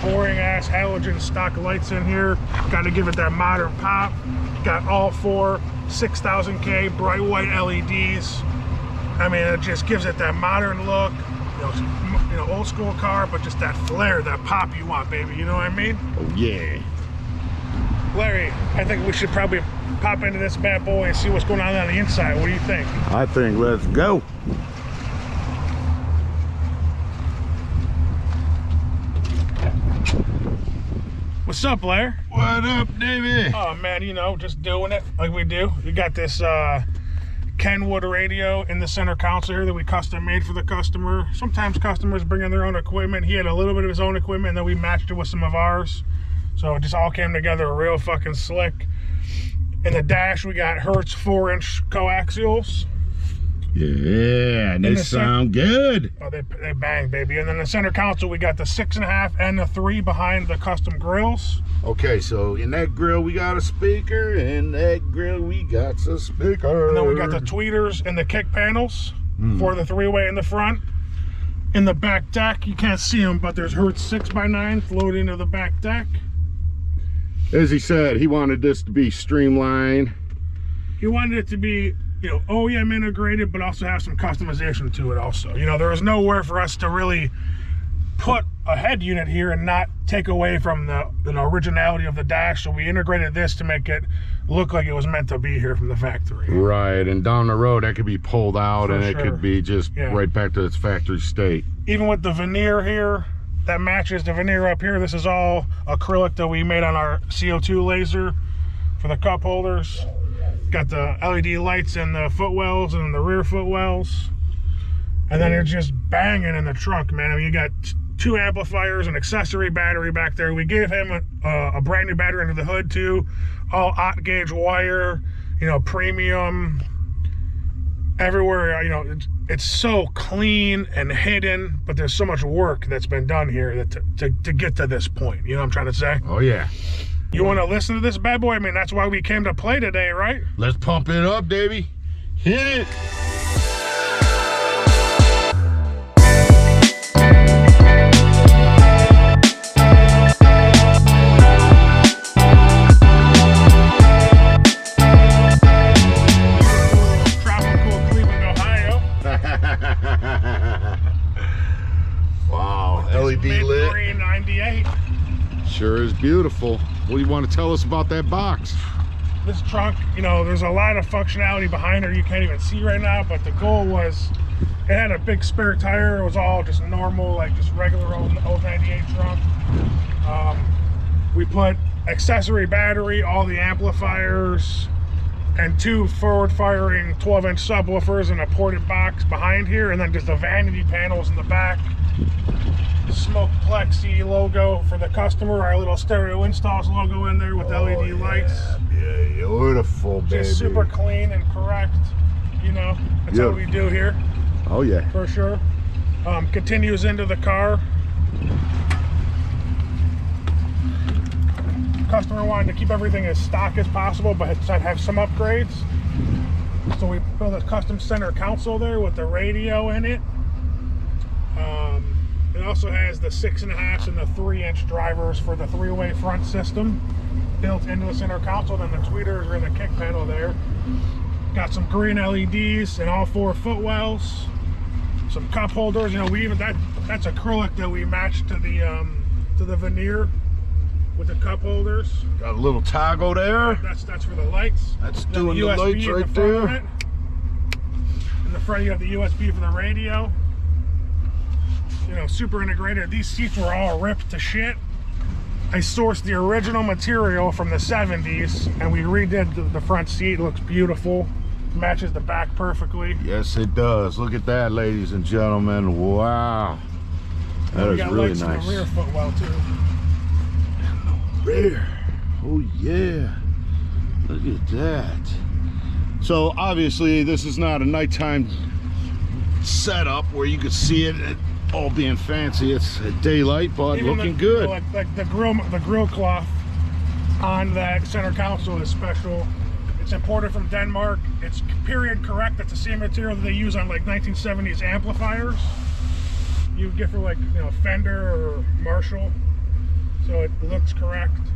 boring ass halogen stock lights in here. Got to give it that modern pop. Got all four 6000K bright white LEDs. I mean, it just gives it that modern look. You know, old school car, but just that flair, that pop you want, baby. You know what I mean? Oh yeah. Larry, I think we should probably pop into this bad boy and see what's going on the inside. What do you think? I think let's go. What's up, Larry? What up, Davey? Oh man, you know, just doing it like we do. We got this Kenwood radio in the center console here that we custom made for the customer. Sometimes customers bring in their own equipment. He had a little bit of his own equipment, and then we matched it with some of ours. So it just all came together real fucking slick. In the dash, we got Hertz 4-inch coaxials. Yeah, they sound good. Oh, they bang, baby. And then the center console, we got the 6.5 and the 3 behind the custom grills. Okay, so in that grill we got a speaker, in that grill we got a speaker. And then we got the tweeters and the kick panels for the 3-way in the front. In the back deck, you can't see them, but there's Hertz 6x9 flowed into the back deck. As he said, he wanted this to be streamlined. He wanted it to be, you know, OEM integrated, but also have some customization to it also. You know, there was nowhere for us to really put a head unit here and not take away from the originality of the dash. So we integrated this to make it look like it was meant to be here from the factory. Right, and down the road that could be pulled out and it could be just right back to its factory state. Even with the veneer here, that matches the veneer up here. This is all acrylic that we made on our CO2 laser for the cup holders. Got the LED lights in the footwells and the rear footwells. And then it's just banging in the trunk, man. I mean, you got 2 amplifiers, an accessory battery back there. We gave him a brand new battery under the hood too. All 8 gauge wire, you know, premium. Everywhere, you know, it's so clean and hidden, but there's so much work that's been done here that to get to this point. You know what I'm trying to say? Oh yeah. You want to listen to this bad boy? I mean, that's why we came to play today, right? Let's pump it up, Davey. Hit it. Tropical Cleveland, Ohio. Wow, LED lit. Green 98. Sure is beautiful. What do you want to tell us about that box? This trunk, you know, there's a lot of functionality behind her you can't even see right now, but the goal was, it had a big spare tire. It was all just normal, like just regular old 98 trunk. We put accessory battery, all the amplifiers, and 2 forward-firing 12-inch subwoofers in a ported box behind here, and then just the vanity panels in the back. Smoke plexi logo for the customer, our little stereo installs logo in there with LED lights. Yeah, beautiful, baby. Just super clean and correct, you know. That's what we do here. Oh yeah, for sure. Continues into the car. Customer wanted to keep everything as stock as possible, but have some upgrades. So we built a custom center console there with the radio in it. It also has the 6.5 and the 3-inch drivers for the 3-way front system built into the center console. Then the tweeters are in the kick panel there. Got some green LEDs and all 4 footwells. Some cup holders. You know, we even that's acrylic that we matched to the veneer with the cup holders. Got a little toggle there. That's for the lights. That's doing the lights right there. In the front you have the USB for the radio. You know, super integrated. These seats were all ripped to shit. I sourced the original material from the 70s and we redid the front seat. It looks beautiful. Matches the back perfectly. Yes, it does. Look at that, ladies and gentlemen. Wow. That is really nice. In the rear footwell too. Rear. Oh yeah. Look at that. So obviously this is not a nighttime setup where you could see it all being fancy. It's daylight, but even looking good. Like the grill cloth on that center console is special. It's imported from Denmark. It's period correct. It's the same material that they use on like 1970s amplifiers. You get for like, you know, Fender or Marshall. so it looks correct.